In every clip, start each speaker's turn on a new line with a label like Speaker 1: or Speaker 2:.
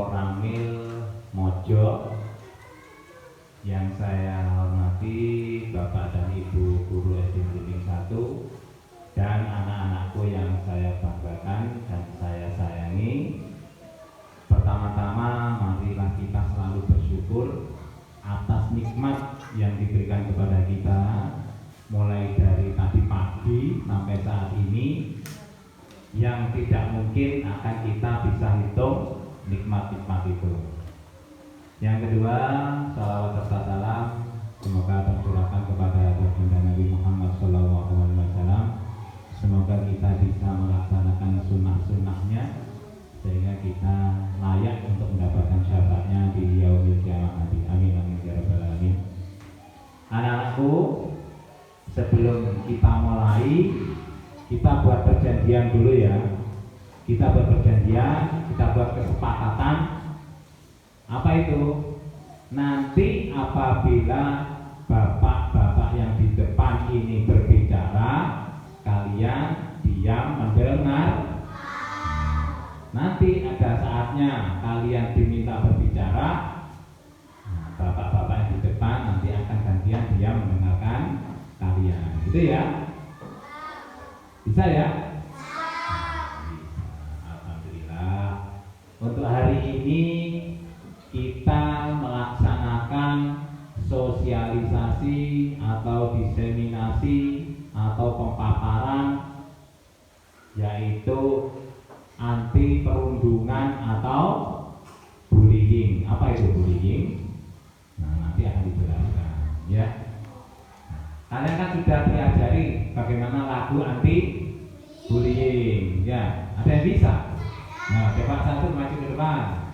Speaker 1: Koramil Mojo. Yang saya hormati Bapak dan Ibu Guru SD Blimbing 1 dan anak-anakku yang saya banggakan dan saya sayangi. Pertama-tama marilah kita selalu bersyukur atas nikmat yang diberikan kepada kita mulai dari tadi pagi sampai saat ini, yang tidak mungkin akan kita bisa hitung nikmat-nikmat itu. Yang kedua, salawat serta salam semoga tercurahkan kepada baginda Nabi Muhammad SAW. Semoga kita bisa melaksanakan sunnah-sunnahnya sehingga kita layak untuk mendapatkan syafaatnya di yaumil qiyamah nanti. Amin amin ya rabbal alamin. Anak-anakku, sebelum kita mulai, kita buat perjanjian dulu ya. Kita buat perjanjian, kita buat kesepakatan. Apa itu? Nanti apabila bapak-bapak yang di depan ini berbicara, kalian diam mendengar. Nanti ada saatnya kalian diminta berbicara. Nah, bapak-bapak yang di depan nanti akan gantian diam mendengarkan kalian. Gitu ya? Bisa ya? Alhamdulillah. Untuk hari ini kita melaksanakan sosialisasi atau diseminasi atau pemaparan, yaitu anti perundungan atau bullying. Apa itu bullying? Nah, nanti akan dijelaskan ya. Kalian kan sudah diajari bagaimana lagu anti bullying ya. Ada yang bisa? Nah, coba satu maju ke depan.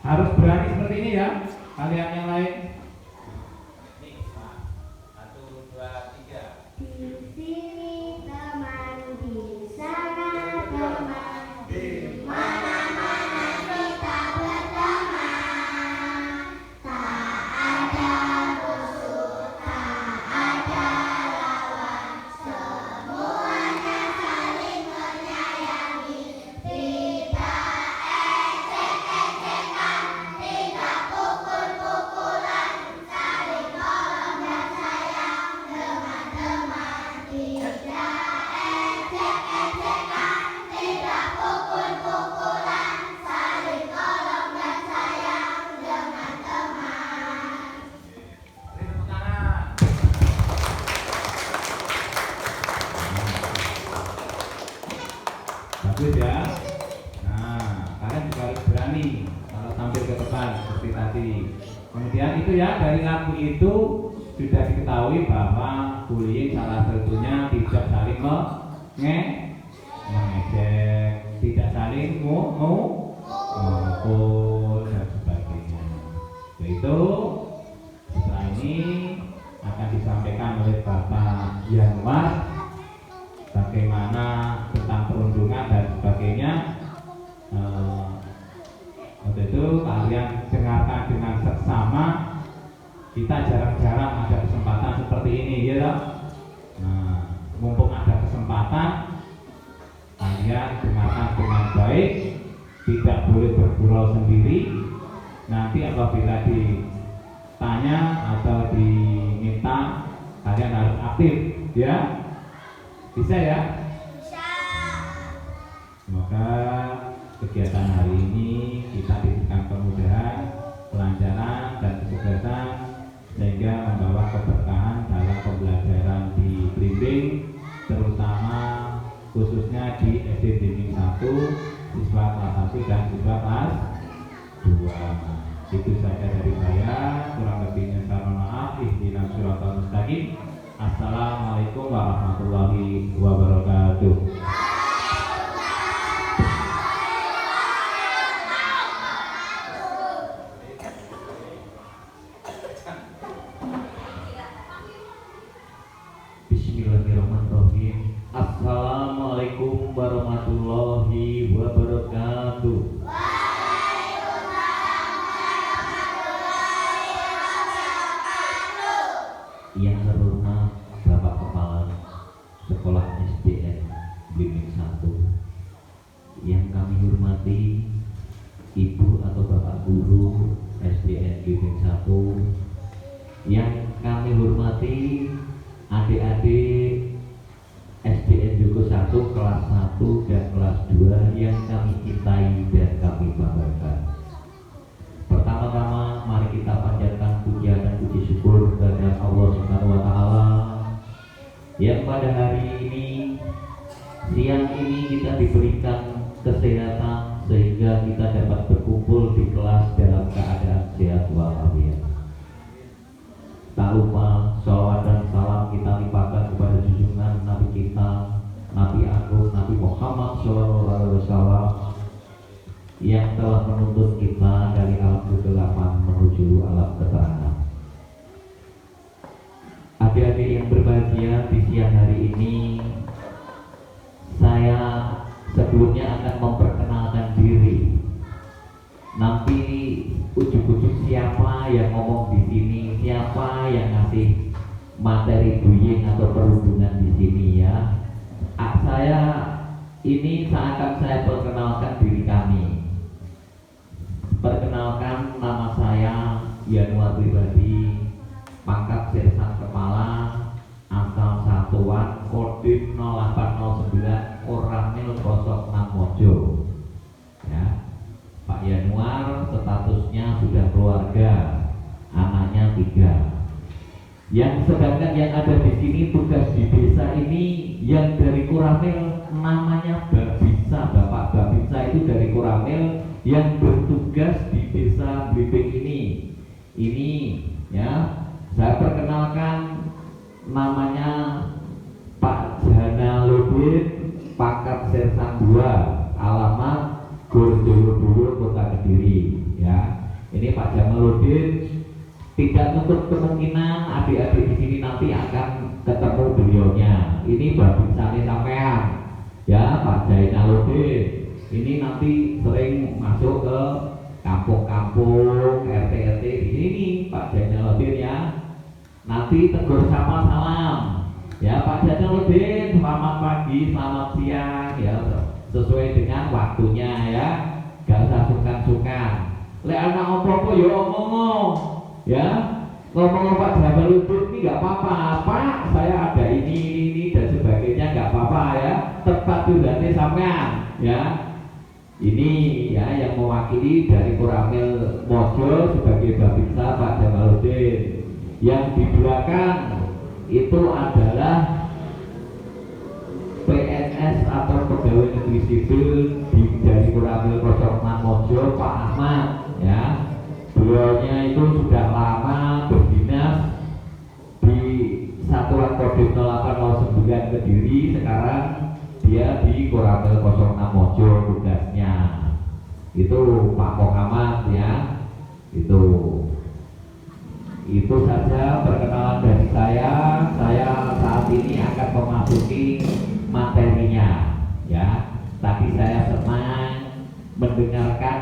Speaker 1: Harus berani seperti ini ya. Kalian yang lain. Nih, 1, 2, 3.
Speaker 2: Di sini teman, di sana teman, di mana-mana kita berteman. Tak ada musuh, tak ada lawan, semuanya saling menyayangi. Tidak ejek-ejekan, tidak pukul-pukulan, saling tolong dan sayang dengan teman. Tidak ejek-ejekan, tidak pukul-pukulan, saling tolong dan sayang dengan teman.
Speaker 1: Beri tepuk tangan. Bagus ya. Nah, kalian juga harus berani kalau tampil ke depan seperti tadi. Kemudian itu ya, dari lagu itu sudah diketahui bahwa bullying salah satunya tidak saling mengejek, tidak saling memukul dan sebagainya. Itu setelah ini akan disampaikan oleh Bapak Yanwar bagaimana tentang perundungan dan sebagainya. Untuk itu kalian dengarkan dengan seksama. Kita jarang-jarang ada kesempatan seperti ini ya toh? Nah, mumpung ada kesempatan, kalian dengarkan dengan baik, tidak boleh bergurau sendiri. Nanti apabila ditanya atau diminta, kalian harus aktif ya. Bisa ya?
Speaker 2: Bisa.
Speaker 1: Semoga kegiatan hari ini kita diberikan kemudahan, kelancaran dan kesuksesan sehingga membawa keberkahan dalam pembelajaran di Blimbing, terutama khususnya di SD Blimbing 1, siswa kelas 1 dan siswa kelas 2. Itu saja dari saya, kurang lebihnya saya mohon maaf. Ihdinas siratal mustaqim. Assalamualaikum warahmatullahi wabarakatuh. Bismillahirrahmanirrahim. Assalamualaikum warahmatullahi wabarakatuh. Yang terhormat Bapak Kepala Sekolah SDN Blimbing
Speaker 3: yang kami hormati Ibu atau Bapak Guru SDN Giving 1, yang kami hormati adik-adik SDN Joko 1 kelas 1 dan kelas 2 yang kami cintai dan kami banggakan. Pertama-tama mari kita panjatkan pujian dan puji syukur kepada Allah Subhanahu wa taala yang pada hari ini, siang ini kita diberikan kesehatan sehingga kita dapat berkumpul di kelas dalam keadaan sehat walafiat. Tak lupa sholawat dan salam kita limpahkan kepada junjungan Nabi kita, Nabi Agung Nabi Muhammad SAW yang telah menuntun kita dari alam kegelapan menuju alam keterangan. Adik-adik yang berbahagia, di siang hari ini saya sebelumnya akan memperkenalkan diri. Nanti ujuk-ujuk siapa yang ngomong di sini, siapa yang ngasih materi bullying atau perundungan di sini ya. Saya ini seakan saya perkenalkan diri kami. Perkenalkan, nama saya Yanuar pribadi, pangkat Sersan Kepala, asal satuan Kodim 0809 Koramil 06 Mojo. Ya. Pak Yanuar statusnya sudah keluarga, anaknya 3. Yang sedangkan yang ada di sini tugas di desa ini yang dari Koramil namanya Babinsa, Bapak Babinsa itu dari Koramil yang bertugas di desa Blimbing ini. Ini ya, saya perkenalkan namanya Pak Janaludin, pangkat Sersan 2, alamat Gorjoyo Kota Kediri ya. Ini Pak Jamaludin, tidak menutup kemungkinan adik-adik di sini nanti akan ketemu beliaunya. Ini Babinsane sampean ya, Pak Jainaludin. Ini nanti sering masuk ke kampung-kampung, RT-RT di sini Pak Jainaludin ya. Nanti tegur sama salam ya, Pak Jainaludin, selamat pagi, selamat siang ya, sesuai dengan waktunya ya, gak usah sungkan-sungkan. Lek anak opo-opo ya omong ya, ngomong Pak Jamaludin ini gak apa-apa, Pak saya ada ini dan sebagainya, gak apa-apa ya, tepat tujuannya sampean ya. Ini ya yang mewakili dari Koramil Mojo sebagai Babinsa Pak Jamaludin. Yang di belakang itu adalah PNS atau pegawai negeri sipil dari Koramil 06 Mojo, Pak Ahmad ya. Beliaunya itu sudah lama berdinas di Satuan Kodim 0809 Kediri, sekarang dia di Koramil 06 Mojo tugasnya. Itu Pak Muhammad ya. Itu saja perkenalan dari saya. Saya saat ini akan memasuki materinya ya. Tadi saya senang mendengarkan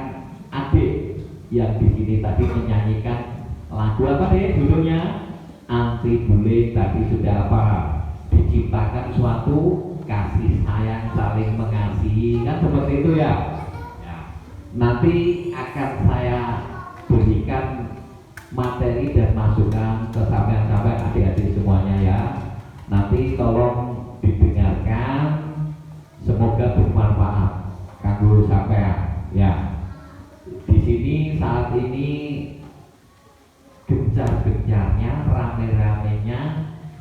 Speaker 3: adik yang di sini tadi menyanyikan lagu apa deh judulnya? Anti bullying. Tadi sudah apa? Diciptakan suatu kasih sayang, saling mengasihi, kan seperti itu ya. Nanti akan saya berikan materi dan masukan ke sampean-sampean adik-adik semuanya ya. Nanti tolong didengarkan, semoga bermanfaat kanggo sampean ya. Di sini saat ini gencar-gencarnya, rame-ramenya,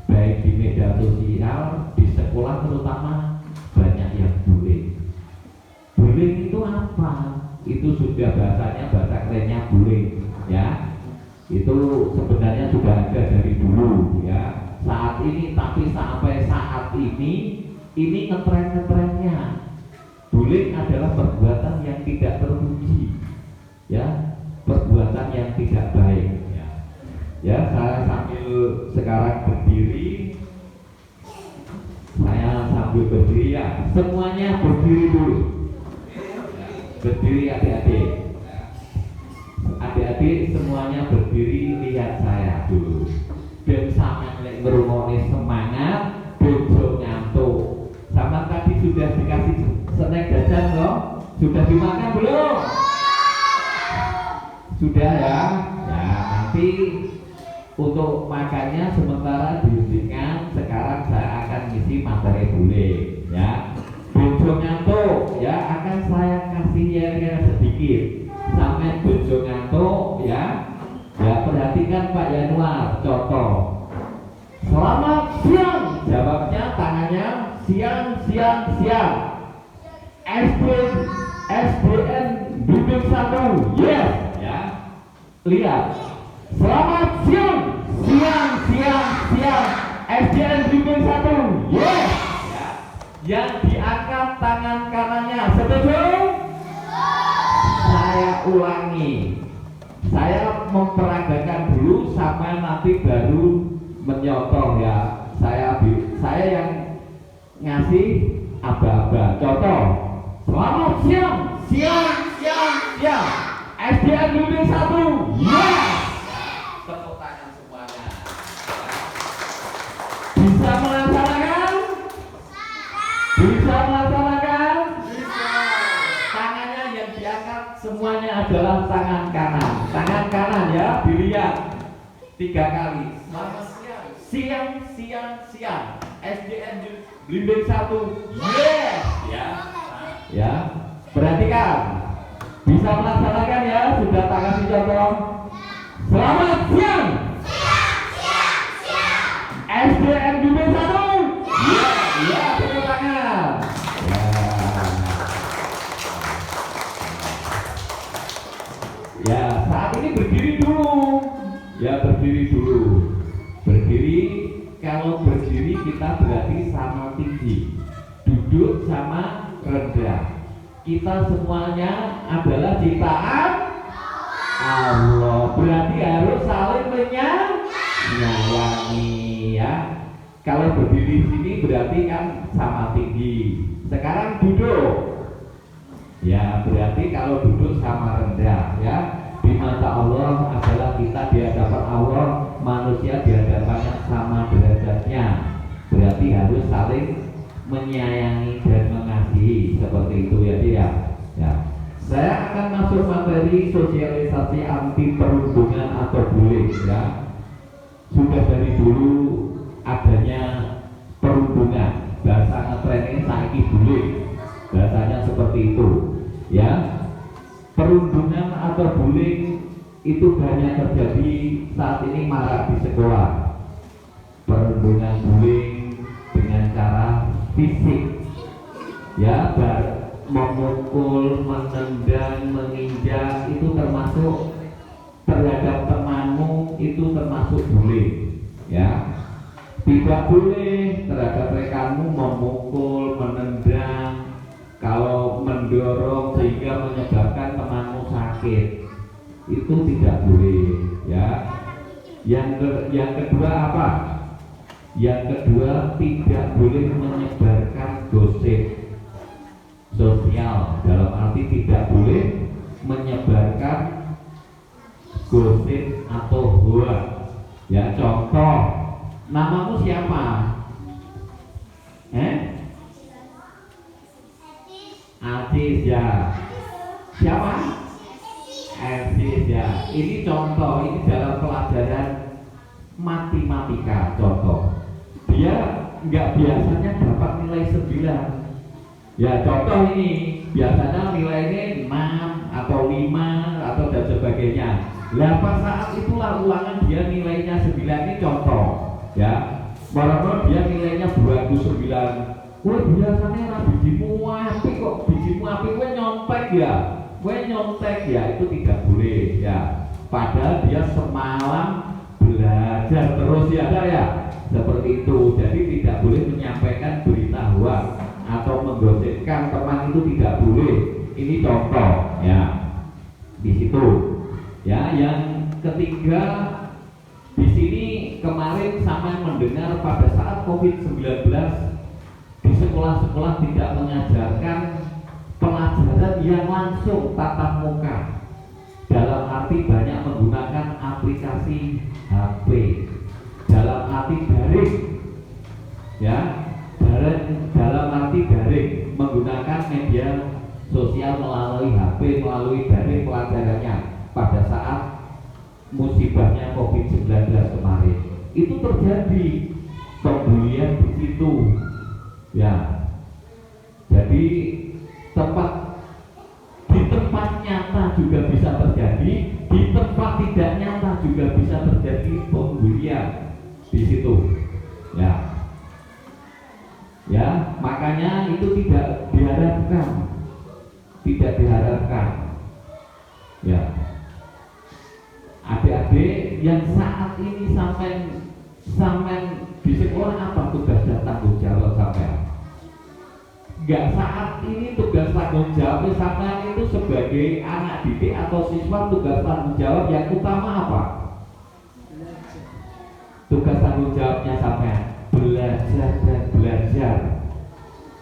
Speaker 3: baik di media sosial, di sekolah terutama, banyak yang bullying. Bullying itu apa? Itu sudah bahasanya, bahasa kerennya bullying ya. Itu sebenarnya sudah ada dari dulu ya. Saat ini, tapi sampai saat ini ngetren-ngetrennya. Bullying adalah perbuatan yang tidak terpuji ya, perbuatan yang tidak baik ya. Saya sambil sekarang berdiri, ya, semuanya berdiri dulu, berdiri adik-adik semuanya berdiri, lihat saya dulu. Ben sampeyan lek ngrungokne semangat, bojo ngantuk. Sama tadi sudah dikasih snack jajan loh. Sudah dimakan belum? Sudah ya. Ya, nanti untuk makannya sementara dihentikan. Sekarang saya akan ngisi materi bule ya. Bojo ngantuk ya, akan saya kasih ya sedikit. Sampai bojo ngantuk ya. Ya, perhatikan Pak Yanuar, contoh. Selamat siang, jawabnya tangannya siang. SDN Bimbing 1, yes ya. Lihat, selamat siang. SDN Bimbing 1, yes ya. Yang diangkat tangan kanannya, setuju? Saya ulangi. Saya memperagakan dulu sampai nanti baru menyotong ya. Saya yang ngasih aba-aba. Contoh, selamat siang. SDN Bimbing 1, yes. Tepuk tangan semuanya. Bisa melaksanakan? Bisa melaksanakan? Tangannya yang diangkat semuanya adalah tangan kanan. Tangan kanan ya, dilihat 3 kali. Selamat siang. SDN Bimbing 1, yes ya. Ya, perhatikan. Bisa melaksanakan ya, sudah tangan contoh. Selamat siang. SDN Bimbing 1, ya, tepuk tangan. Ya, saat ini berdiri dulu. Ya, berdiri dulu. Berdiri, kalau berdiri kita berarti sama tinggi. Duduk sama rendah. Kita semuanya adalah ciptaan Allah. Berarti harus saling menyayangi ya. Kalau berdiri sini berarti kan sama tinggi. Sekarang duduk. Ya, berarti kalau duduk sama rendah ya. Di mata Allah adalah kita di hadapan Allah, manusia di hadapannya sama derajatnya. Berarti harus saling menyayangi dan mengasihi, seperti itu ya dia. Ya. Saya akan masuk materi sosialisasi anti perundungan atau bullying ya. Sudah dari dulu adanya perundungan, bahasa ngetrennya saiki bullying. Bahasanya seperti itu ya. Perundungan atau bullying itu banyak terjadi saat ini, marak di sekolah. Perundungan bullying dengan cara fisik ya, memukul, menendang, menginjak, itu termasuk terhadap temanmu, itu termasuk bullying ya. Tidak boleh terhadap rekanmu memukul, menendang, kalau mendorong sehingga menyebabkan temanmu sakit, itu tidak boleh ya. Yang kedua apa? Yang kedua, tidak boleh menyebarkan gosip sosial. Dalam arti tidak boleh menyebarkan gosip atau hoax ya. Contoh, namamu siapa? Aziz ya. Siapa? Aziz ya. Ini contoh, ini dalam pelajaran matematika contoh. Dia nggak biasanya dapat nilai 9. Ya, contoh ini biasanya nilainya 6 atau 5 atau dan sebagainya. Lah pas saat itulah ulangan dia nilainya 9, ini contoh ya. Barangkali dia nilainya 29. Kowe biasanya ra bijimu apik kok bijimu apik, kowe nyontek ya, itu tidak boleh ya. Padahal dia semalam belajar terus ya, seperti itu. Jadi tidak boleh menyampaikan berita hoax atau menggosipkan teman, itu tidak boleh. Ini contoh ya di situ ya. Yang ketiga, di sini kemarin sama mendengar pada saat COVID-19 di sekolah-sekolah tidak mengajarkan pelajaran yang langsung tatap muka. Dalam arti banyak menggunakan aplikasi HP. Dalam arti daring ya. Dalam arti daring menggunakan media sosial melalui HP, melalui daring pelajarannya pada saat musibahnya COVID-19 kemarin. Itu terjadi pembulian di situ, ya. Jadi di tempat nyata juga bisa terjadi, di tempat tidak nyata juga bisa terjadi pembulian di situ, ya. Ya, makanya itu tidak diharapkan, ya. Adik-adik yang saat ini sampai di sekolah, apa tugas dan tanggung jawab sampai? Enggak, saat ini tugas tanggung jawab sampai itu sebagai anak didik atau siswa, tugas tanggung jawab yang utama apa? Tugas tanggung jawabnya sampai belajar dan belajar,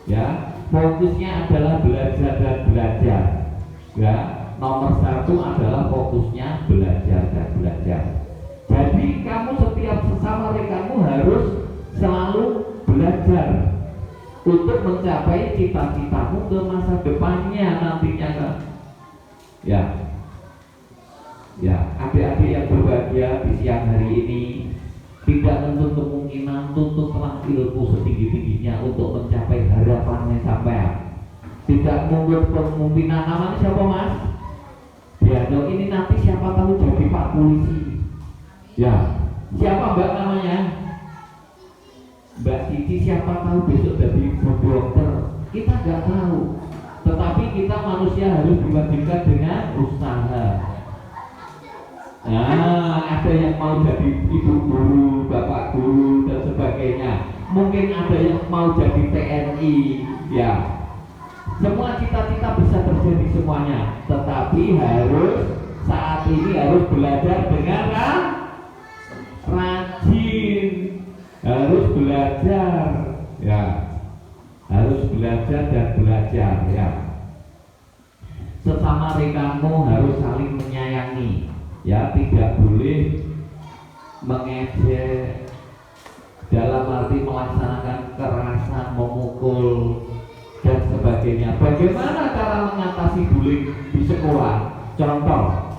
Speaker 3: ya. Fokusnya adalah belajar dan belajar, ya. Nomor satu adalah fokusnya belajar dan belajar. Jadi kamu setiap sesama kamu harus selalu belajar untuk mencapai cita-citamu ke masa depannya nantinya, kan? Ya, ya, adik-adik yang berbahagia di siang hari ini, tidak menutup kemungkinan tuntutlah ilmu setinggi-tingginya untuk mencapai harapannya sampai. Tidak menutup kemungkinan. Namanya siapa, Mas? Dialog ini nanti siapa tahu jadi Pak Polisi. Ya, siapa Mbak namanya? Mbak Cici, siapa tahu besok jadi dokter. Kita nggak tahu. Tetapi kita manusia harus diwajibkan dengan usaha. Nah, ada yang mau jadi ibu guru, bapak guru dan sebagainya. Mungkin ada yang mau jadi TNI, ya. Semua cita-cita bisa terjadi semuanya, tetapi saat ini harus belajar dengan rajin, harus belajar, ya, harus belajar dan belajar, ya. Sesama rekanmu harus saling menyayangi, ya, tidak boleh mengejek dalam arti melaksanakan kekerasan, memukul dan sebagainya. Bagaimana cara mengatasi bullying di sekolah? Contoh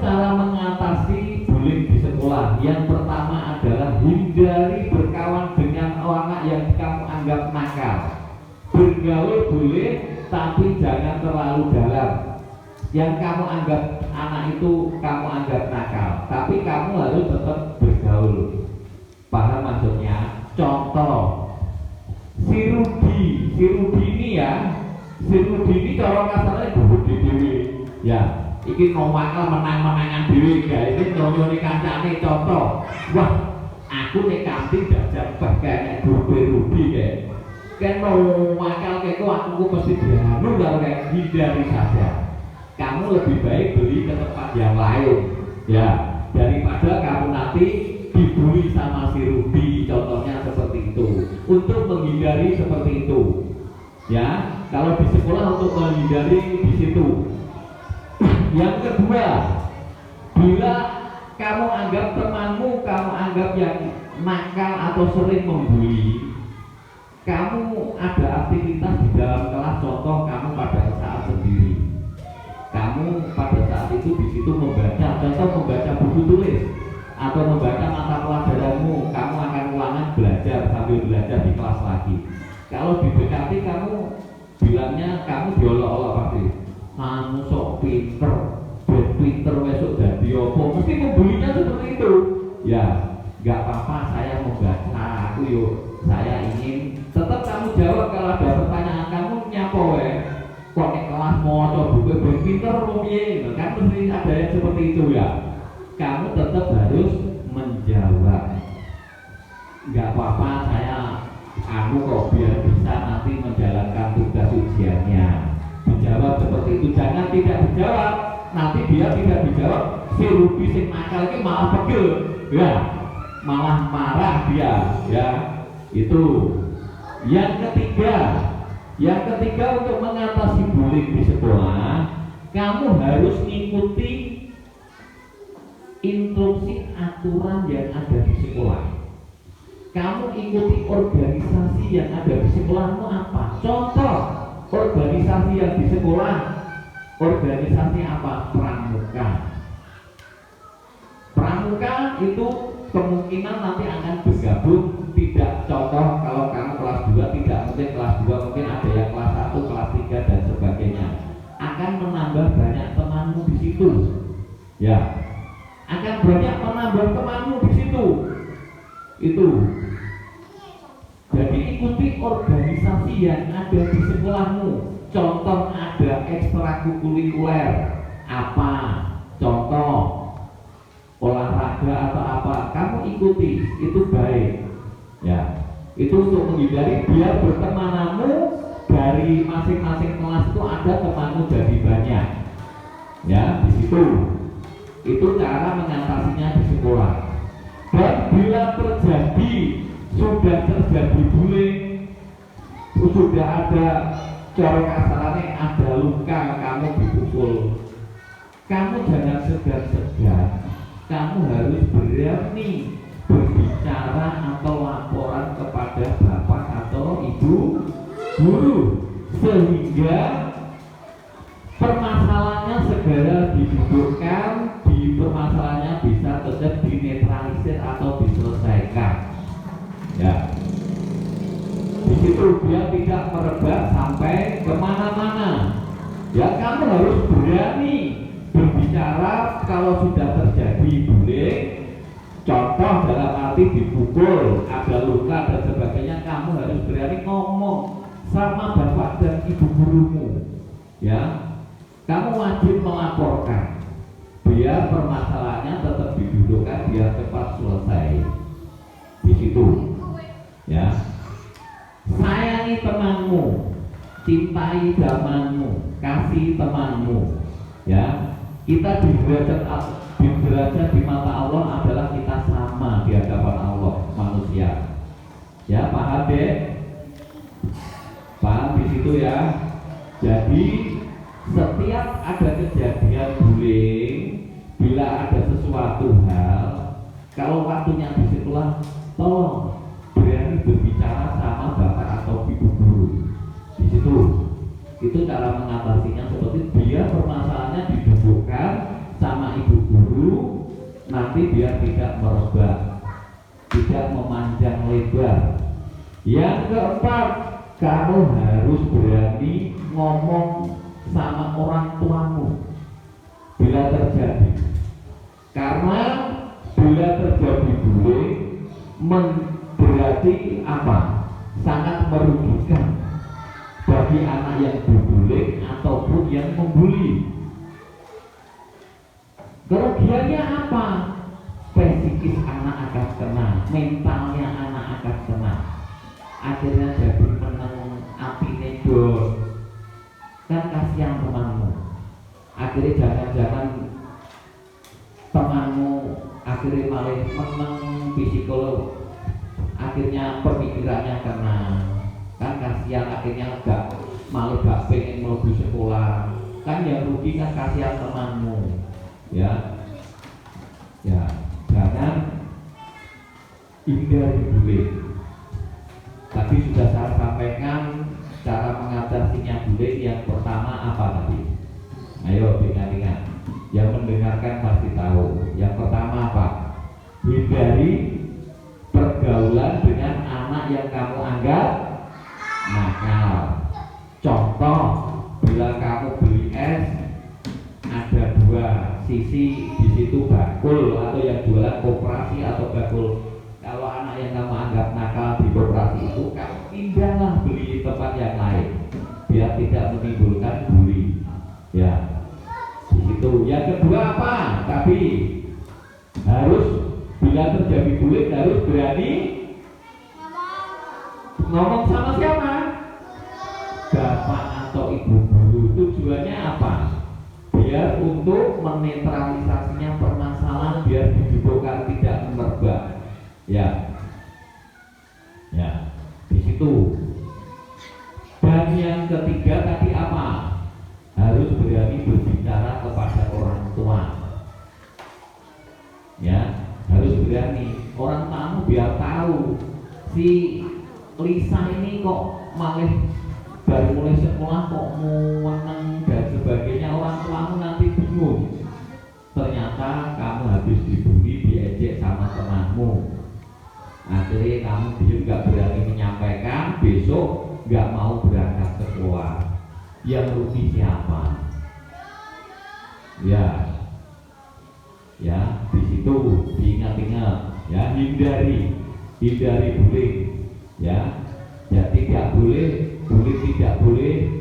Speaker 3: cara mengatasi bullying di sekolah. Yang pertama adalah hindari berkawan dengan orang yang kamu anggap nakal. Bergaul boleh, tapi jangan terlalu dalam. Yang kamu anggap anak itu kamu anggap nakal, tapi kamu harus tetap bergaul. Paham maksudnya? Contoh, si Rudi ini ya, si Rudi ini kalau kasarnya Rudi dewi, ya, iki nomakal menang-menangan dewi, guys, ini nyonyoni kancane. Contoh, wah, aku nih kantin jajan kayak Rudi, guys, kan nomakal kayak aku pasti beranu kalau kayak hindari saja. Kamu lebih baik beli ke tempat yang lain, ya, daripada kamu nanti dibully sama si Rudi, contohnya seperti itu. Untuk menghindari seperti itu, ya, kalau di sekolah untuk menghindari di situ. Yang kedua, bila kamu anggap temanmu, kamu anggap yang nakal atau sering membuli, kamu ada aktivitas di dalam kelas, contoh kamu pada saat sendiri, kamu pada saat itu di situ membaca, contoh membaca buku tulis atau membaca mata pelajaranmu, kamu akan ulangan belajar sambil belajar di kelas lagi. Kalau didekati kamu bilangnya kamu diolok-olok pasti, kamu sok pinter, pinter besok jadi opo, mesti membulinya seperti itu. Ya, nggak apa-apa, saya membaca, aku yuk, saya ingin. Tetap kamu jawab kalau ada pertanyaan, kamu nyapo kok di kelas mau coba buku pinter rumye, kan mesti ada yang seperti itu, ya. Kamu tetap harus menjawab. Nggak apa-apa, saya kok biar bisa nanti menjalankan tugas ujiannya. Dijawab seperti itu, jangan tidak dijawab. Nanti dia tidak dijawab, si Ruby sing nakal ini malah pegel, ya, malah marah dia, ya. Itu. Yang ketiga untuk mengatasi bullying di sekolah, kamu harus mengikuti instruksi aturan yang ada di sekolah. Kamu ikuti organisasi yang ada di sekolahmu apa? Contoh organisasi yang di sekolah, organisasi apa? Pramuka. Pramuka itu kemungkinan nanti akan bergabung, tidak contoh kalau kamu kelas 2 tidak mungkin kelas 2, mungkin ada yang kelas 1, kelas 3 dan sebagainya. Akan menambah banyak temanmu di situ. Ya. Akan banyak menambah temanmu di situ. Itu. Jadi ikuti organisasi yang ada di sekolahmu. Contoh ada ekstrakurikuler apa? Contoh olahraga atau apa? Kamu ikuti, itu baik. Ya. Itu untuk menghindari biar bertemananmu dari masing-masing kelas itu ada temanmu jadi banyak. Ya, di situ. Itu cara mengatasinya di sekolah. Dan bila sudah terjadi bullying, sudah ada cara kasarannya, ada luka, kamu dipukul, kamu jangan segan-segan, kamu harus berani berbicara atau laporan kepada bapak atau ibu guru sehingga permasalahannya segera didudukkan, permasalahannya bisa tetap dinetralisir atau diselesaikan. Ya, di situ dia tidak merebak sampai kemana-mana. Ya, kamu harus berani berbicara kalau sudah terjadi bullying. Contoh dalam arti dipukul, ada luka dan sebagainya, kamu harus berani ngomong sama bapak dan ibu gurumu. Ya, kamu wajib melaporkan biar permasalahannya tetap didudukkan, biar cepat selesai. Di situ. Ya, sayangi temanmu, cintai zamanmu, kasih temanmu. Ya, kita di derajat di mata Allah adalah kita sama di hadapan Allah manusia. Ya, paham deh? Paham di situ ya. Jadi setiap ada kejadian bullying, bila ada sesuatu hal, kalau waktunya di sekolah, tolong berani berbicara sama bapak atau ibu guru. Di situ, itu cara mengatasinya seperti biar permasalahannya didudukkan sama ibu guru, nanti biar tidak merebak, tidak memanjang lebar. Yang keempat, kamu harus berani ngomong sama orang tuamu bila terjadi. Karena bila terjadi bullying berarti apa? Sangat merugikan bagi anak yang dibully ataupun yang membuli. Kerugiannya apa? Psikis anak akan kena, mentalnya anak akan kena. Akhirnya jadi menang api nedor. Kan kasihan temanmu. Akhirnya jangan-jangan temanmu akhirnya malah menang psikolog. Akhirnya pemikirannya kena, kan kasihan, akhirnya malah gak pengen mau di sekolah, kan yang rugi kan kasihan temanmu. Ya, ya, jangan hindari bullying. Tapi sudah saya sampaikan cara mengatasinya bullying. Yang pertama apa tadi? Ayo ingat-ingat. Yang mendengarkan pasti tahu. Yang pertama apa? Hindari pergaulan dengan anak yang kamu anggap nakal. Contoh, bila kamu beli es, ada dua sisi di situ, bakul atau yang jualan koperasi atau bakul. Kalau anak yang kamu anggap nakal di koperasi itu, kamu pindahlah beli di tempat yang lain, biar tidak menimbulkan bully. Ya, di situ. Yang kedua apa? Tapi harus bila terjadi bullying harus berani ngomong sama siapa? Bapak atau ibu guru. Tujuannya apa? Biar untuk menetralisasinya permasalahan, biar didudukkan, tidak merebak. Ya, ya, di situ. Dan yang ketiga tadi apa? Harus berani berbicara kepada orang tua. Ya, harus berani. Orang tamu biar tahu si Lisa ini kok malah dari mulai sekolah kok menang dan sebagainya, orang tuamu nanti bingung. Ternyata kamu habis dibully, diejek sama temanmu. Akhirnya kamu diem gak berani menyampaikan, besok gak mau berangkat ke sekolah. Yang rugi siapa? Ya, di situ diingat-ingat, ya, hindari bullying, ya tidak boleh tidak boleh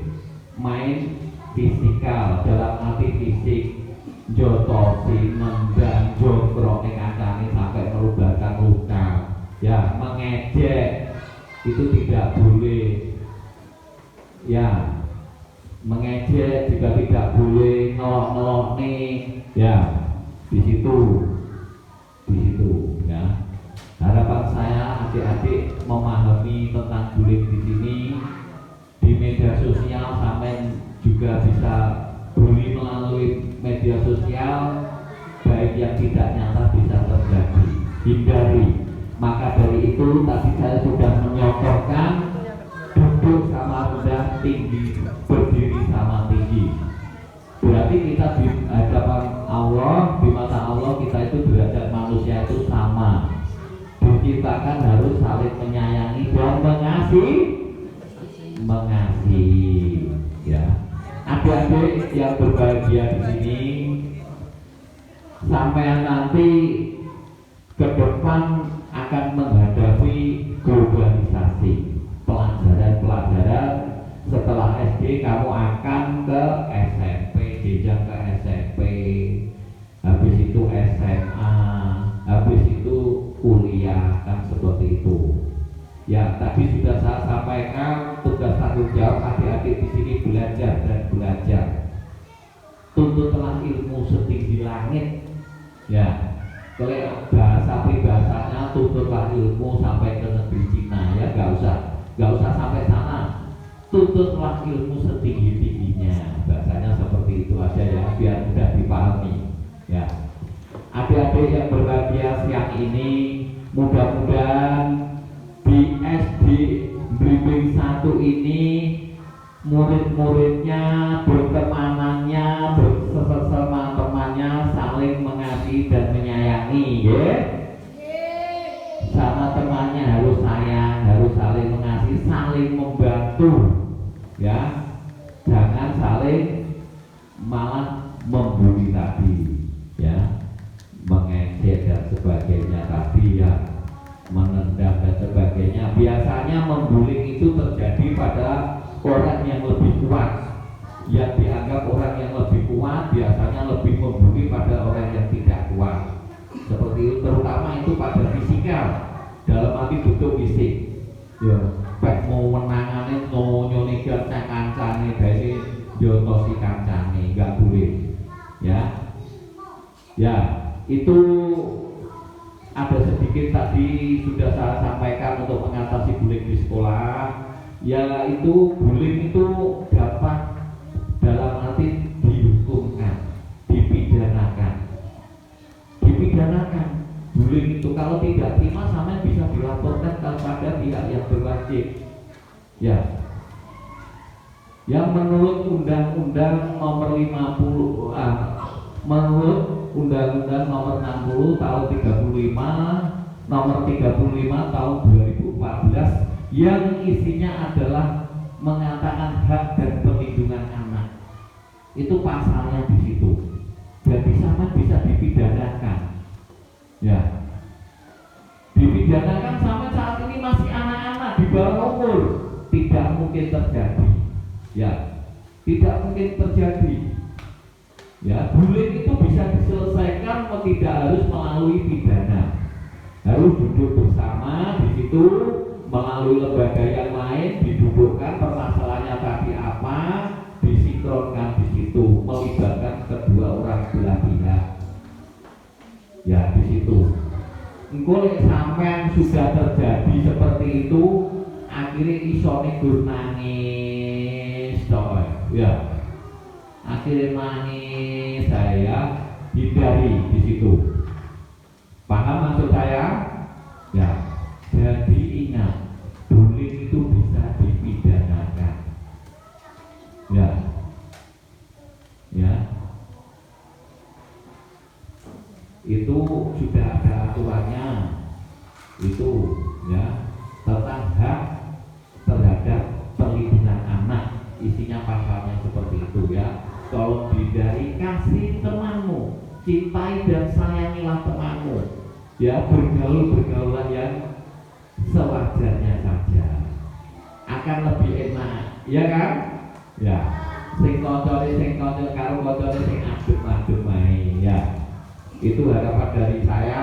Speaker 3: main fisikal dalam arti fisik, jotosi, nendang, jongkrok kancane sampai melubatkan luka, ya, mengejek itu tidak boleh, ya, mengejek juga tidak boleh, ngelok nih, ya, di situ, ya. Harapan saya adik-adik memahami tentang bullying di sini. Di media sosial sampai juga bisa bully melalui media sosial, baik yang tidak nyata bisa terjadi. Hindari. Maka dari itu tadi saya sudah menyocorkan duduk sama rendah, tinggi, berdiri sama tinggi. Berarti kita di hadapan Allah, di mata Allah kita itu derajat manusia itu sama. Diciptakan harus saling menyayangi dan mengasihi, ya. Adik-adik yang berbahagia di sini, sampai nanti ke depan akan menghadapi globalisasi. Pelajaran setelah SD kamu akan ke SMP, jenjang ke SMP, habis itu SMA, habis itu kuliah, kan seperti itu. Ya, tadi sudah saya sampaikan tugas tanggung jawab adik-adik di sini belajar dan belajar. Tuntutlah ilmu setinggi langit. Ya, kalau bahasa pribahasanya tuntutlah ilmu sampai ke negeri Cina, ya, gak usah sampai sana. Tuntutlah ilmu setinggi-tingginya. Bahasanya seperti itu aja ya, biar mudah dipahami. Ya. Adik-adik yang berbahagia siang ini, mudah-mudahan di SD Blimbing 1 ini murid-muridnya, bertemanannya, bersama temannya saling mengasihi dan menyayangi, ya. Sama temannya harus sayang, harus saling mengasihi, saling membantu, ya. Jangan saling malah membuli tadi, ya, mengejek dan sebagainya tadi, ya, menendang dan sebagainya. Biasanya membuli itu terjadi pada orang yang lebih kuat. Yang dianggap orang yang lebih kuat biasanya lebih membuli pada orang yang tidak kuat. Seperti itu, terutama itu pada fisikal, dalam arti bentuk fisik. Ya, baik mau menangane nyone kancane, baik jotosi kancane, enggak boleh. Ya. Ya, itu ada sedikit tadi sudah saya sampaikan untuk mengatasi bullying di sekolah. Ya, itu bullying itu dapat dalam arti dihukumkan, dipidanakan. Bullying itu kalau tidak terima sama bisa dilaporkan kepada pihak yang berwajib. Ya. Yang menurut Undang-Undang Nomor 50 menurut Undang-Undang Nomor 60 Tahun 35, Nomor 35 Tahun 2014 yang isinya adalah mengatakan hak dan perlindungan anak. Itu pasalnya di situ. Jadi sama bisa dipidanakan. Ya. Dipidanakan sama saat ini masih anak-anak di bawah umur, tidak mungkin terjadi. Ya. Tidak mungkin terjadi. Ya, bullying itu bisa diselesaikan tidak harus melalui pidana. Harus duduk bersama di situ, melalui lembaga yang lain didudukkan permasalahannya tadi apa, disinkronkan di situ, melibatkan kedua orang belah pihak. Ya, di situ. Engko sampean sudah terjadi seperti itu, akhirnya iso negur nangis, toh. Ya. Akhirnya nangis, saya hindari di situ. Paham maksud saya? Ya. Jadi ingat, bullying itu bisa dipidanakan. Ya, ya, itu sudah ada aturannya. Itu ya tentang hak terhadap perlindungan anak. Isinya pasalnya seperti itu ya. Kalau dihindari, kasih temanmu, cintai dan sayangilah temanmu. Ya, bergaul-bergaulan yang sewajarnya saja, akan lebih enak, ya kan? Ya, sing kanca karo kancane sing adem-adem ae, ya. Itu harapan dari saya.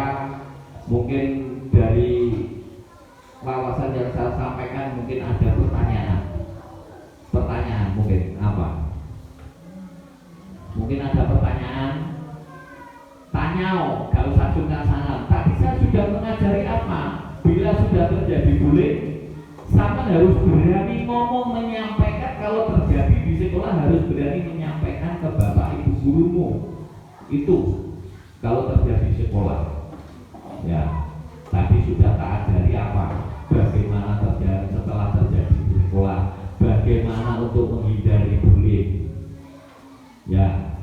Speaker 3: Mungkin dari wawasan yang saya sampaikan mungkin ada pertanyaan mungkin apa? Mungkin ada pertanyaan? Tanya, gak usah sungkan sangat. Tadi saya sudah mengajari apa? Bila sudah terjadi bullying, sama harus berani ngomong, menyampaikan. Kalau terjadi di sekolah harus berani menyampaikan ke bapak ibu gurumu. Itu kalau terjadi di sekolah. Ya, tadi sudah tak ajari apa? Bagaimana terjadi setelah terjadi di sekolah. Bagaimana untuk menghindari bullying. Ya,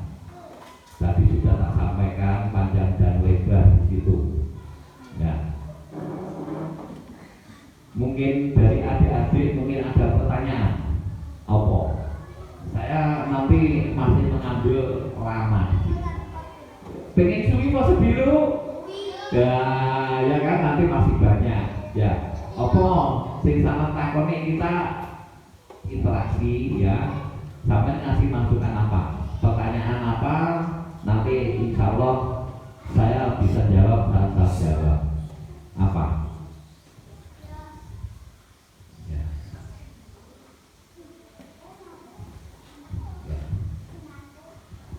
Speaker 3: tadi sudah tak sampaikan panjang dan lebar di situ. Ya. Mungkin dari adik-adik mungkin ada pertanyaan. Apa? Saya nanti masih mengambil lama. Pengen suwi mau sebiru? Ya kan nanti masih banyak. Ya. Apa? Sing sama takone kita interaksi ya. Sampai ngasih masukan apa? Pertanyaan apa? Nanti insya Allah saya bisa jawab, saya jawab. Apa?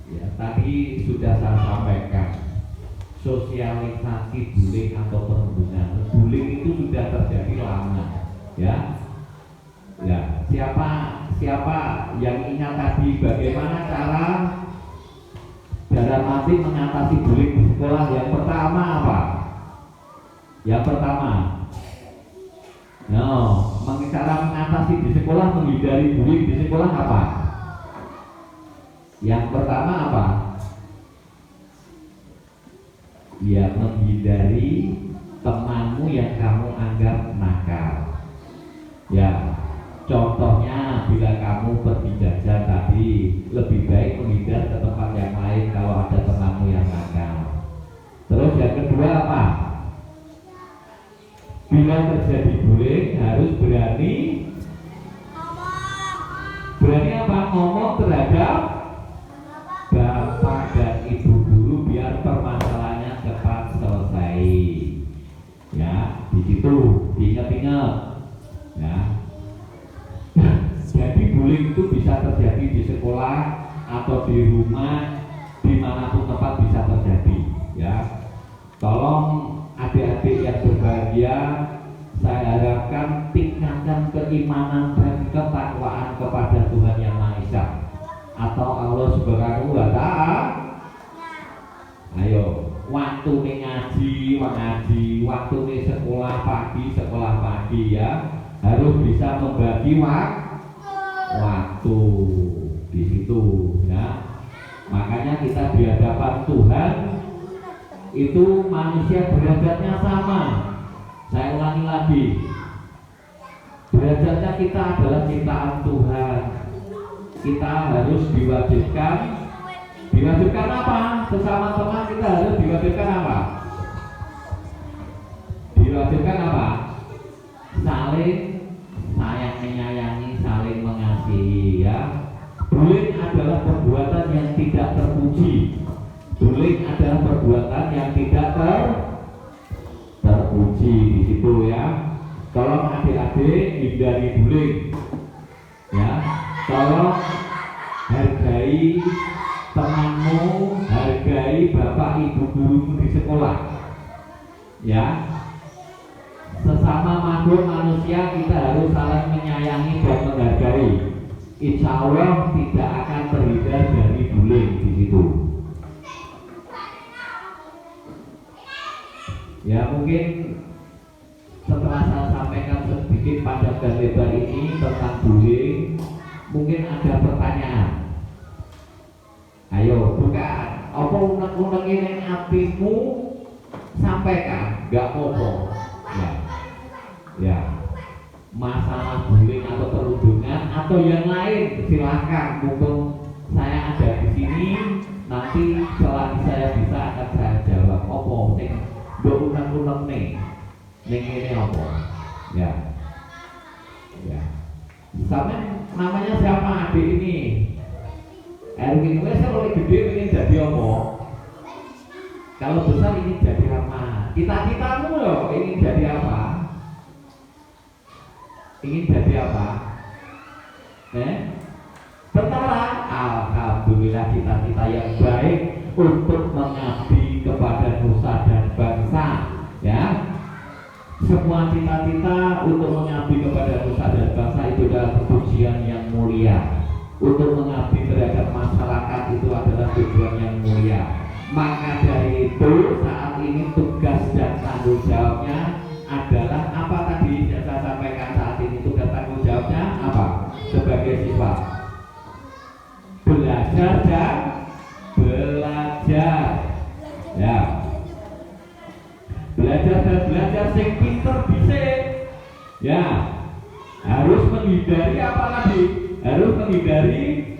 Speaker 3: Ya, tadi sudah saya sampaikan sosialisasi bullying atau perundungan. Bullying itu sudah terjadi lama, ya. Ya, siapa yang ingat tadi bagaimana cara dalam arti mengatasi bullying di sekolah? Yang pertama apa? Yang pertama, cara mengatasi di sekolah, menghindari bullying di sekolah apa? Yang pertama apa? Ya, menghindari temanmu yang kamu anggap nakal. Ya, contohnya bila kamu pergi jajan tadi, lebih baik menghindar ke tempat yang lain kalau ada temanmu yang nakal. Terus yang kedua apa? Bila terjadi bullying harus berani apa? Ngomong terhadap bapak dan ibu guru biar permasalahannya cepat selesai. Ya, di situ diingat-ingat. Ya. Jadi bullying itu bisa terjadi di sekolah atau di rumah, dimanapun tempat bisa terjadi. Ya, tolong adik-adik yang berbahagia, saya harapkan tingkatkan keimanan dan ketakwaan kepada Tuhan Yang Maha Esa atau Allah Subhanahu wa Ta'ala. Ayo, waktu ngaji, waktu sekolah pagi ya, harus bisa membagi waktu di situ ya. Makanya kita di hadapan Tuhan itu manusia derajatnya sama. Saya ulangi lagi, derajatnya kita adalah ciptaan Tuhan. Kita harus diwajibkan apa? Sesama teman kita harus diwajibkan apa? Diwajibkan apa? Saling sayang menyayangi, saling mengasihi ya. Bullying adalah perbuatan yang tidak terpuji. Bullying adalah perbuatan yang tidak terpuji di situ ya. Tolong adik-adik hindari bullying. Ya, tolong hargai temanmu, hargai bapak ibu gurumu di sekolah. Ya, sesama makhluk manusia kita harus saling menyayangi dan menghargai. Insya Allah tidak akan terhindar dari bullying di situ. Ya, mungkin setelah saya sampaikan sedikit panjang dan lebar ini tentang bullying, mungkin ada pertanyaan. Ayo, bukan. Apa unek-unek ini hatimu sampaikan, gak apa-apa. Ya. Masalah bullying atau perundungan atau yang lain silakan. Mumpung saya ada di sini, nanti selagi saya bisa akan saya jawab. Apa sing mbok unek-unek nih? Ning ini apa? Ya. Sampai namanya siapa adik ini? Erwin, wes kalau gede ingin jadi apa? Kalau besar ingin jadi apa? Cita-citamu loh ingin jadi apa? Ingin jadi apa? Tentara. Alhamdulillah, cita-cita yang baik untuk mengabdi kepada nusa dan bangsa. Ya, semua cita-cita untuk mengabdi kepada nusa dan bangsa itu adalah tujuan yang mulia. Untuk mengabdi terhadap masyarakat itu adalah tujuan yang mulia. Maka dari itu saat ini tugas dan tanggung jawabnya adalah apa tadi yang saya sampaikan saat ini. Tugas tanggung jawabnya apa? Sebagai siswa belajar dan belajar. Ya, belajar dan belajar sing pinter dhisik. Ya, harus menghindari apa tadi? Harus menghindari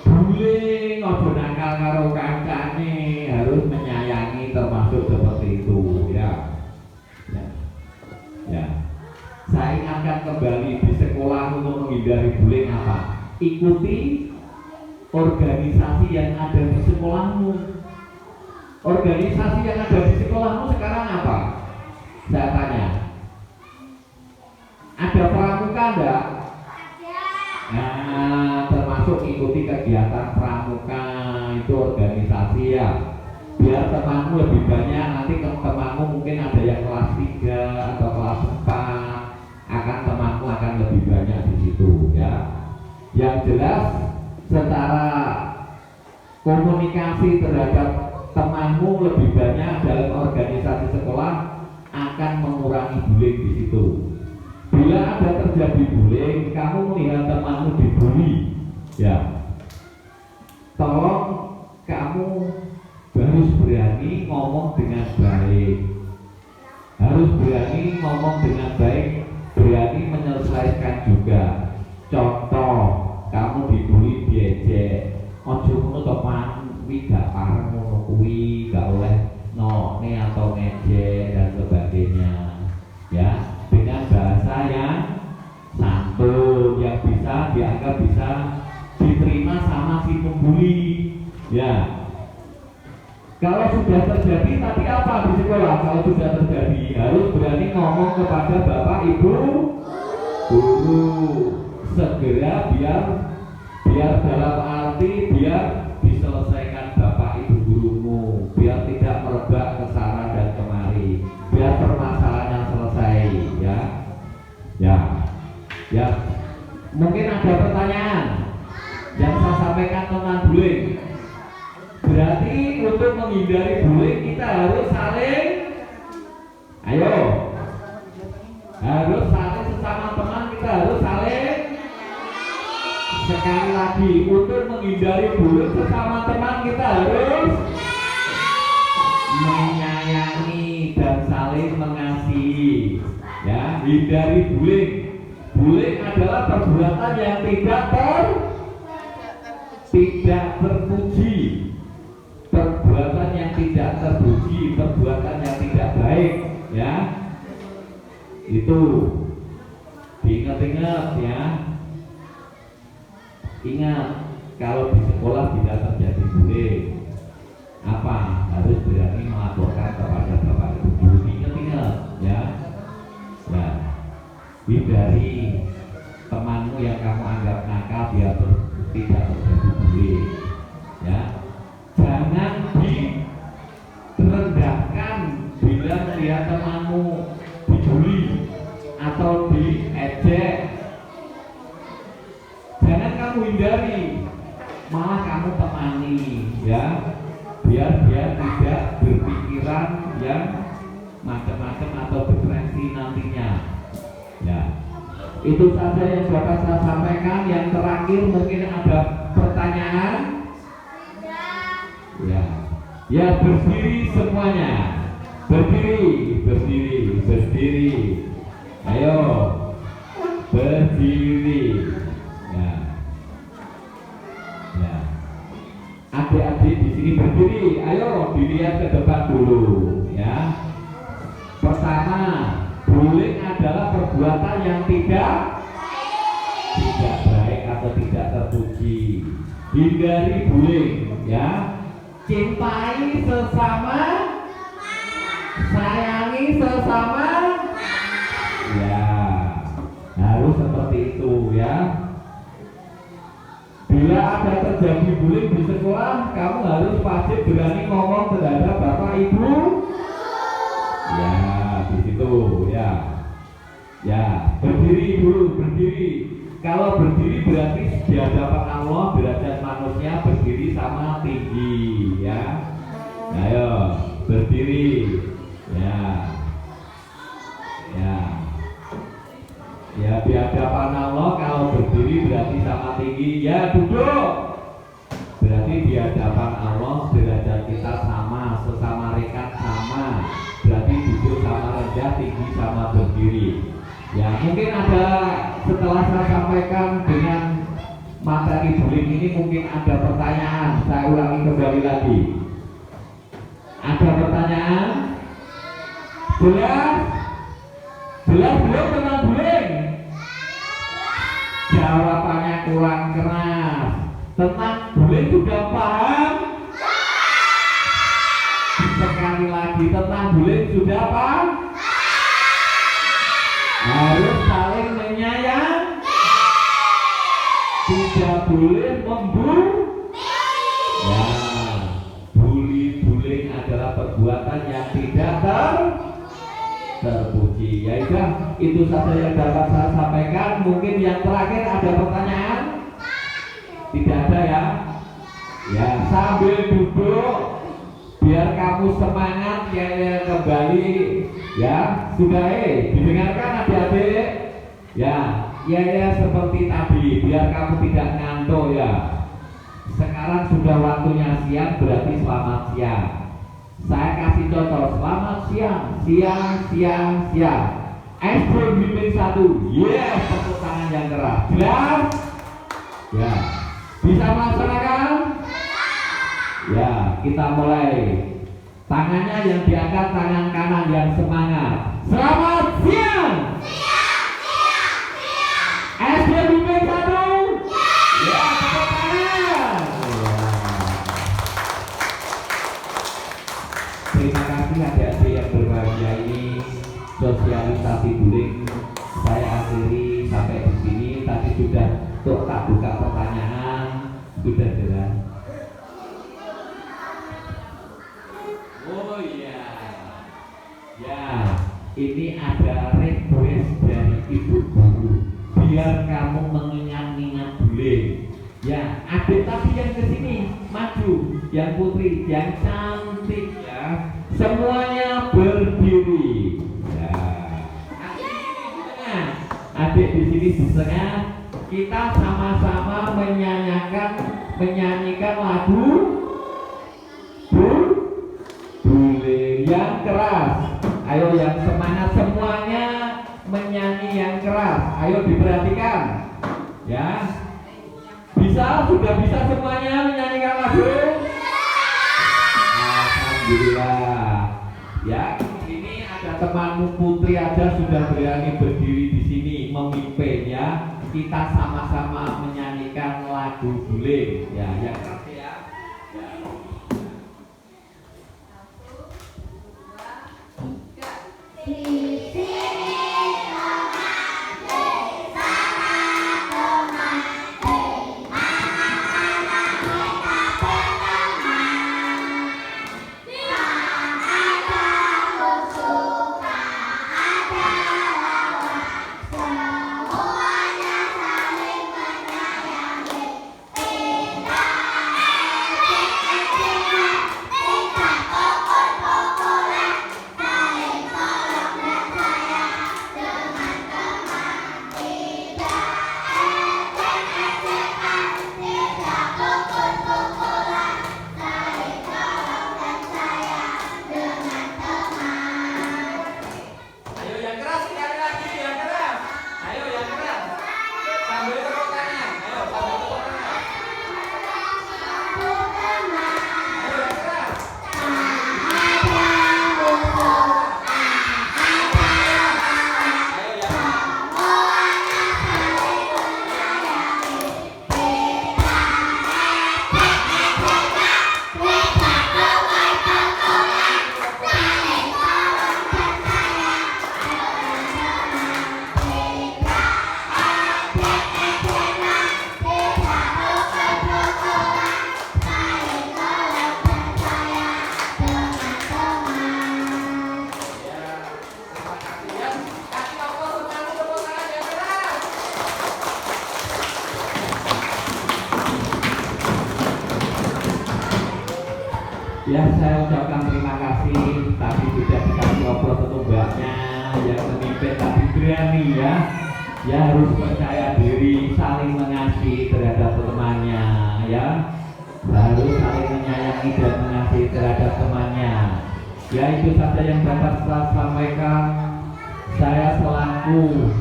Speaker 3: bullying, ojo nakal karo kancane, harus menyayangi termasuk seperti itu. Ya. Saya ingatkan kembali di sekolah untuk menghindari bullying apa? Ikuti organisasi yang ada di sekolahmu. Organisasi yang ada di sekolahmu sekarang apa? Saya tanya. Ada pramuka enggak? Nah, termasuk ikuti kegiatan pramuka, itu organisasi ya. Biar temanmu lebih banyak, nanti temanmu mungkin ada yang kelas 3 atau kelas 4, temanmu akan lebih banyak di situ ya. Yang jelas secara komunikasi terhadap temanmu lebih banyak dalam organisasi sekolah akan mengurangi bullying di situ. Bila ada terjadi bullying, kamu melihat temanmu dibully, ya, tolong kamu harus berani ngomong dengan baik. Harus berani ngomong dengan baik, berani menyelesaikan juga. Contoh, kamu dibully diejek, ojo ngono to Pak, kuwi gak pareng ngono kuwi, gak oleh nokne atau ngejek dan sebagainya. Ya, dengan bahasa yang santun yang bisa dianggap bisa diterima sama si pembuli. Ya, kalau sudah terjadi tadi apa di sekolah? Kalau sudah terjadi harus berani ngomong kepada bapak ibu guru segera, biar dalam arti biar diselesaikan bapak ibu gurumu, biar tidak merebak ke sana dan kemari, biar permasalahannya selesai. Ya, mungkin ada pertanyaan yang saya sampaikan tentang bullying. Berarti untuk menghindari bullying kita harus saling, harus saling sesama teman, kita harus saling. Sekali lagi, untuk menghindari bullying sesama teman kita harus menyayangi dan saling mengasihi. Ya, hindari bullying. Bullying adalah perbuatan yang tidak terpuji, perbuatan yang tidak terpuji, perbuatan yang tidak baik. Ya, itu diingat-ingat ya. Ingat, kalau di sekolah tidak terjadi bullying, apa? Harus berani melaporkan kepada bapak ibu guru. Ingat-ingat ya. Hindari temanmu yang kamu anggap nakal biar tidak terjadi bullying. Ya, jangan direndahkan bila melihat temanmu dibully atau diejek. Jangan kamu hindari, malah kamu temani, ya, biar dia tidak berpikiran yang macam-macam atau depresi nanti-nantinya. Ya, itu saja yang dapat saya sampaikan. Yang terakhir mungkin ada pertanyaan. Ya, ya berdiri semuanya. Berdiri, berdiri, berdiri. Ayo, berdiri. Ya, ya. Adik-adik di sini berdiri. Ayo dilihat ke depan dulu, ya. Pertama, bullying adalah perbuatan yang tidak baik atau tidak terpuji. Hindari bullying, ya. Cintai sesama, sayangi sesama, ya. Harus seperti itu, ya. Bila ada terjadi bullying di sekolah, kamu harus wajib berani ngomong terhadap bapak ibu. Ya, di situ, ya. Ya, berdiri dulu, berdiri. Kalau berdiri berarti di hadapan Allah, derajat manusia berdiri sama tinggi, ya. Ayo, berdiri. Ya. Ya. Ya, di hadapan Allah kalau berdiri berarti sama tinggi. Ya, duduk. Berarti di hadapan Allah derajat kita sama, sesama rekat sama. Berarti duduk sama rendah, tinggi sama berdiri. Ya, mungkin ada setelah saya sampaikan dengan materi bullying ini mungkin ada pertanyaan. Saya ulangi kembali lagi. Ada pertanyaan? Jelas? Jelas belum tentang bullying? Jawabannya kurang keras. Tentang bullying sudah paham? Sekali lagi, tentang bullying sudah paham? Harus saling menyayang, tidak boleh membuli. Ya, bullying adalah perbuatan yang tidak terpuji. Ya sudah, itu saja yang dapat saya sampaikan. Mungkin yang terakhir ada pertanyaan? Tidak ada, ya? Ya, sambil duduk biar kamu semangat ya kembali, ya. Sudah, didengarkan adik-adik, ya. Ya seperti tadi, biar kamu tidak ngantuk, ya. Sekarang sudah waktunya siang, berarti selamat siang. Saya kasih contoh, selamat siang, siang. SD bimbing 1, yes, tepuk tangan yang keras. Jelas? Ya, bisa melaksanakan? Ya, kita mulai. Tangannya yang diangkat, tangan kanan yang semangat. Selamat siang. SD bimbing 1. Ya, tepuk tangan. Terima kasih adik-adik yang berbahagia ini. Sosialisasi bullying saya akhiri sampai di sini. Tadi sudah tak buka pertanyaan, sudah jelas. Oh iya, ya, ini ada request dari ibu guru biar kamu mengingat-ingat bullying. Ya, adik tadi yang kesini maju, yang putri, yang cantik, ya. Semuanya berdiri. Ya, adik di sini di tengah. Kita sama-sama menyanyikan lagu bullying yang keras. Ayo yang semangat semuanya menyanyi yang keras. Ayo diperhatikan, ya. Bisa? Sudah bisa semuanya menyanyikan lagu? Alhamdulillah. Ya, ini ada temanmu putri aja sudah berani berdiri di sini memimpin, ya. Kita sama-sama menyanyikan lagu bullying, ya. Yang keras, ya.
Speaker 2: Semuanya saling menyayangi.
Speaker 3: Ya, saya ucapkan terima kasih. Tadi sudah dikasih obrol ketumbaknya, yang memimpin tadi berani ya. Ya harus percaya diri, saling mengasihi terhadap temannya ya. Harus saling menyayangi dan mengasihi terhadap temannya. Ya, itu saja yang dapat saya sampaikan. Saya selaku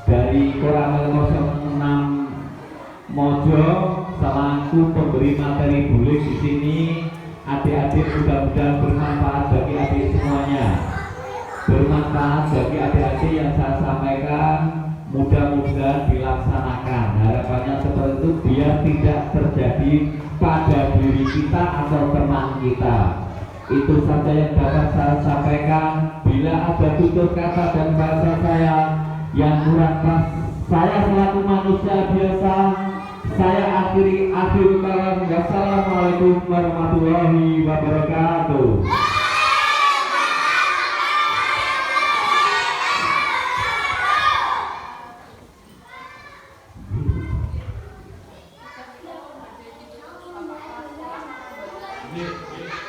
Speaker 3: dari Koramil 06 Mojo, selaku pemberi materi bulik di sini. Adik-adik mudah-mudahan bermanfaat bagi adik semuanya. Bermanfaat bagi adik-adik yang saya sampaikan, mudah-mudahan dilaksanakan. Harapannya seperti itu biar tidak terjadi pada diri kita atau teman kita. Itu saja yang dapat saya sampaikan. Bila ada tutur kata dan bahasa saya yang kurang pas, saya selaku manusia biasa, saya akhir kalam. Wassalamualaikum warahmatullahi wabarakatuh.
Speaker 1: Yeah.